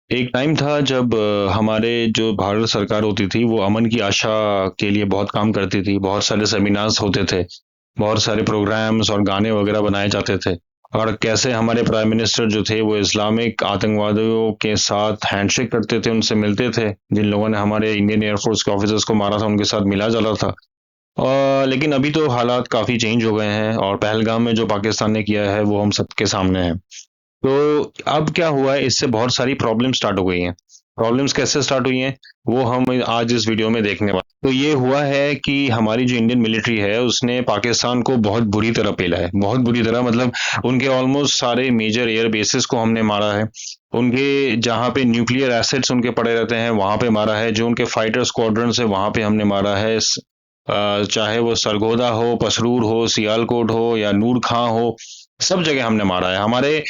एक टाइम था जब हमारे जो भारत सरकार होती थी वो अमन की आशा के लिए बहुत काम करती थी। बहुत सारे सेमिनार्स होते थे, बहुत सारे प्रोग्राम्स और गाने वगैरह बनाए जाते थे। और कैसे हमारे प्राइम मिनिस्टर जो थे वो इस्लामिक आतंकवादियों के साथ हैंडशेक करते थे, उनसे मिलते थे। जिन लोगों ने हमारे इंडियन एयरफोर्स के ऑफिसर्स को मारा था उनके साथ मिला जाला था। लेकिन अभी तो हालात काफ़ी चेंज हो गए हैं और पहलगाम में जो पाकिस्तान ने किया है वो हम सबके सामने है। तो अब क्या हुआ है, इससे बहुत सारी प्रॉब्लम स्टार्ट हो गई हैं। प्रॉब्लम्स कैसे स्टार्ट हुई हैं वो हम आज इस वीडियो में देखने वाले। तो ये हुआ है कि हमारी जो इंडियन मिलिट्री है उसने पाकिस्तान को बहुत बुरी तरह पेला है, बहुत बुरी तरह। मतलब उनके ऑलमोस्ट सारे मेजर एयर बेसिस को हमने मारा है। उनके जहाँ पे न्यूक्लियर एसेट्स उनके पड़े रहते हैं वहां पे मारा है। जो उनके फाइटर स्क्वाड्रन है वहां पे हमने मारा है। चाहे वो सरगोदा हो, पसरूर हो, सियालकोट हो या नूर खां हो, सब जगह हमने मारा है। हमारे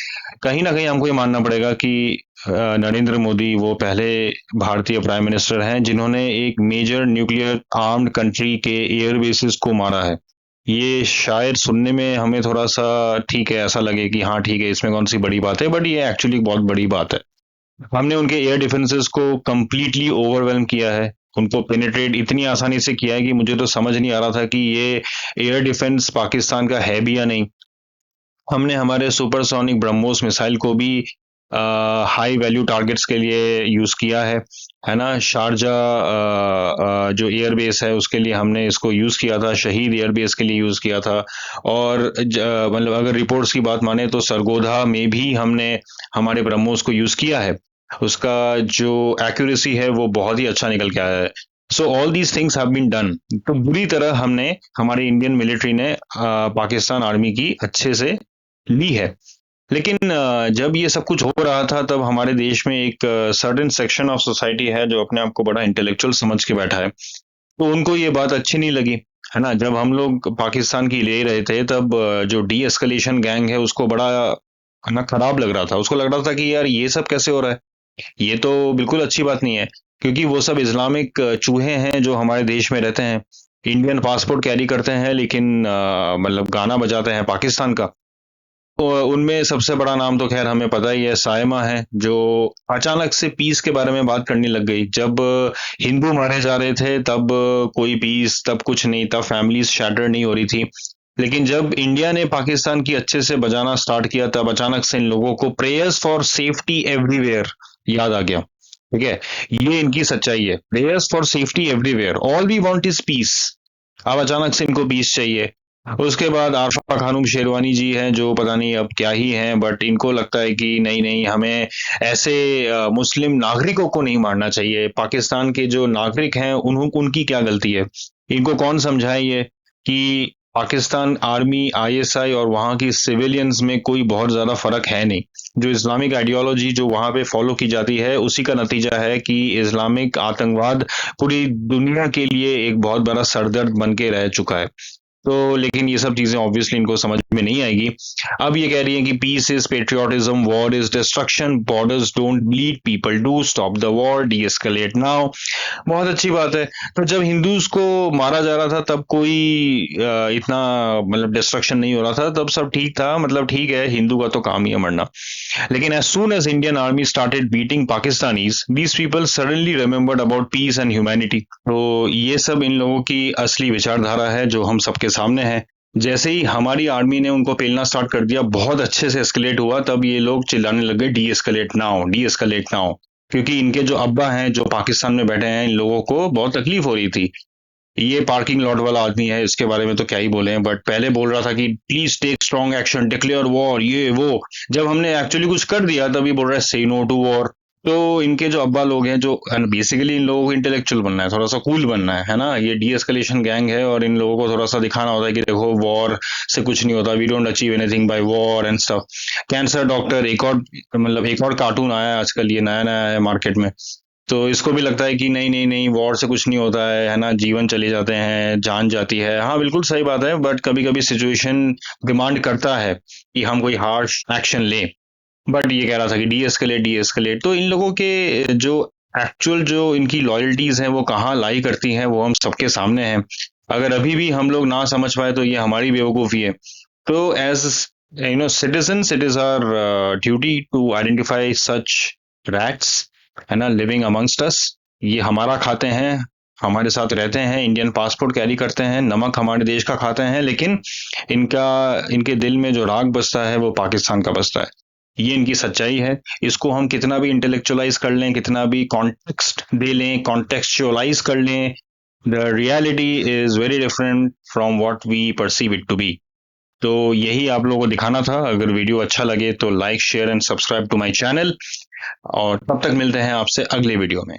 कहीं ना कहीं हमको ये मानना पड़ेगा कि नरेंद्र मोदी वो पहले भारतीय प्राइम मिनिस्टर हैं जिन्होंने एक मेजर न्यूक्लियर आर्म्ड कंट्री के एयर बेसिस को मारा है। ये शायद सुनने में हमें थोड़ा सा ठीक है, ऐसा लगे कि हाँ ठीक है, इसमें कौन सी बड़ी बात है, बट ये एक्चुअली बहुत बड़ी बात है। हमने उनके एयर डिफेंसेस को कंप्लीटली ओवरवेलम किया है। उनको पेनिट्रेट इतनी आसानी से किया है कि मुझे तो समझ नहीं आ रहा था कि ये एयर डिफेंस पाकिस्तान का है भी या नहीं। हमने हमारे सुपरसोनिक ब्रह्मोस मिसाइल को भी हाई वैल्यू टारगेट्स के लिए यूज किया है ना। शारजा जो एयरबेस है उसके लिए हमने इसको यूज किया था, शहीद एयरबेस के लिए यूज किया था। और मतलब अगर रिपोर्ट्स की बात माने तो सरगोधा में भी हमने हमारे ब्रह्मोस को यूज किया है। उसका जो एक्यूरेसी है वो बहुत ही अच्छा निकल के आया है। So all these things have been done. तो बुरी तरह हमने हमारी इंडियन मिलिट्री ने पाकिस्तान आर्मी की अच्छे से ली है। लेकिन जब ये सब कुछ हो रहा था तब हमारे देश में एक सर्टेन सेक्शन ऑफ सोसाइटी है जो अपने आप को बड़ा इंटेलेक्चुअल समझ के बैठा है। तो उनको ये बात अच्छी नहीं लगी, है ना। जब हम लोग पाकिस्तान की ले रहे थे तब जो डी एस्कलेशन गैंग है उसको बड़ा है ना खराब लग रहा था। उसको लग रहा था कि यार ये सब कैसे हो रहा है, ये तो बिल्कुल अच्छी बात नहीं है। क्योंकि वो सब इस्लामिक चूहे हैं जो हमारे देश में रहते हैं, इंडियन पासपोर्ट कैरी करते हैं, लेकिन मतलब गाना बजाते हैं पाकिस्तान का। तो उनमें सबसे बड़ा नाम तो खैर हमें पता ही है, साइमा है, जो अचानक से पीस के बारे में बात करने लग गई। जब हिंदू मारे जा रहे थे तब कोई पीस, तब कुछ नहीं, तब फैमिलीज शैटर नहीं हो रही थी। लेकिन जब इंडिया ने पाकिस्तान की अच्छे से बजाना स्टार्ट किया तब अचानक से इन लोगों को प्रेयर्स फॉर सेफ्टी एवरीवेयर याद आ गया। ठीक है, ये इनकी सच्चाई है, prayers for safety everywhere, all we want is peace. अब अचानक से इनको पीस चाहिए। उसके बाद आशा खानूम शेरवानी जी हैं जो पता नहीं अब क्या ही हैं, बट इनको लगता है कि नहीं नहीं, हमें ऐसे मुस्लिम नागरिकों को नहीं मारना चाहिए। पाकिस्तान के जो नागरिक हैं उनकी क्या गलती है। इनको कौन समझाए ये कि पाकिस्तान आर्मी, आईएसआई और वहाँ की सिविलियंस में कोई बहुत ज्यादा फर्क है नहीं। जो इस्लामिक आइडियोलॉजी जो वहाँ पे फॉलो की जाती है उसी का नतीजा है कि इस्लामिक आतंकवाद पूरी दुनिया के लिए एक बहुत बड़ा सरदर्द बन के रह चुका है। तो लेकिन ये सब चीजें ऑब्वियसली इनको समझ में नहीं आएगी। अब ये कह रही हैं कि peace is patriotism, war is destruction, borders don't bleed, people do, stop the war, de escalate now. बहुत अच्छी बात है। तो जब हिंदूज को मारा जा रहा था तब कोई इतना मतलब डिस्ट्रक्शन नहीं हो रहा था, तब सब ठीक था। मतलब ठीक है, हिंदू का तो काम ही है मरना। लेकिन as soon as Indian army started beating Pakistanis, these people suddenly remembered about peace and humanity. तो ये सब इन लोगों की असली विचारधारा है जो हम सबके सामने है। जैसे ही हमारी आर्मी ने उनको पेलना स्टार्ट कर दिया, बहुत अच्छे से एस्केलेट हुआ, तब ये लोग चिल्लाने लगे D escalate now, D escalate now. क्योंकि इनके जो अब्बा हैं जो पाकिस्तान में बैठे हैं, इन लोगों को बहुत तकलीफ हो रही थी। ये पार्किंग लॉट वाला आदमी है, इसके बारे में तो क्या ही बोले हैं, बट पहले बोल रहा था कि please take strong action, declare war, ये वो। जब हमने एक्चुअली कुछ कर दिया तभी बोल रहा है से नो टू वॉर। तो इनके जो अब्बा लोग हैं, जो बेसिकली इन लोगों को इंटेलेक्चुअल बनना है, थोड़ा सा कूल बनना है ना। ये डी एस्केलेशन गैंग है और इन लोगों को थोड़ा सा दिखाना होता है कि देखो वॉर से कुछ नहीं होता, we don't achieve anything by war and stuff. Cancer doctor एक और, मतलब एक और कार्टून आया है आजकल, ये नया नया है मार्केट में। तो इसको भी लगता है कि नहीं नहीं नहीं, वॉर से कुछ नहीं होता है ना, जीवन चले जाते हैं, जान जाती है। हाँ बिल्कुल सही बात है, बट कभी कभी सिचुएशन डिमांड करता है कि हम कोई हार्श एक्शन लें। बट ये कह रहा था कि डी एस्केलेट। तो इन लोगों के जो एक्चुअल जो इनकी लॉयल्टीज हैं वो कहाँ लाई करती हैं वो हम सबके सामने हैं। अगर अभी भी हम लोग ना समझ पाए तो ये हमारी बेवकूफ़ी है। तो as citizens, it is our duty to identify such rats, है ना, लिविंग अमंगस्ट अस। ये हमारा खाते हैं, हमारे साथ रहते हैं, इंडियन पासपोर्ट कैरी करते हैं, नमक हमारे देश का खाते हैं, लेकिन इनका इनके दिल में जो राग बसता है वो पाकिस्तान का बसता है। ये इनकी सच्चाई है। इसको हम कितना भी इंटेलेक्चुअलाइज कर लें, कितना भी कॉन्टेक्स्ट दे लें, कॉन्टेक्चुअलाइज कर लें, the reality is very different from what we perceive it to be. तो यही आप लोगों को दिखाना था। अगर वीडियो अच्छा लगे तो like share and subscribe to my channel, और तब तक मिलते हैं आपसे अगले वीडियो में।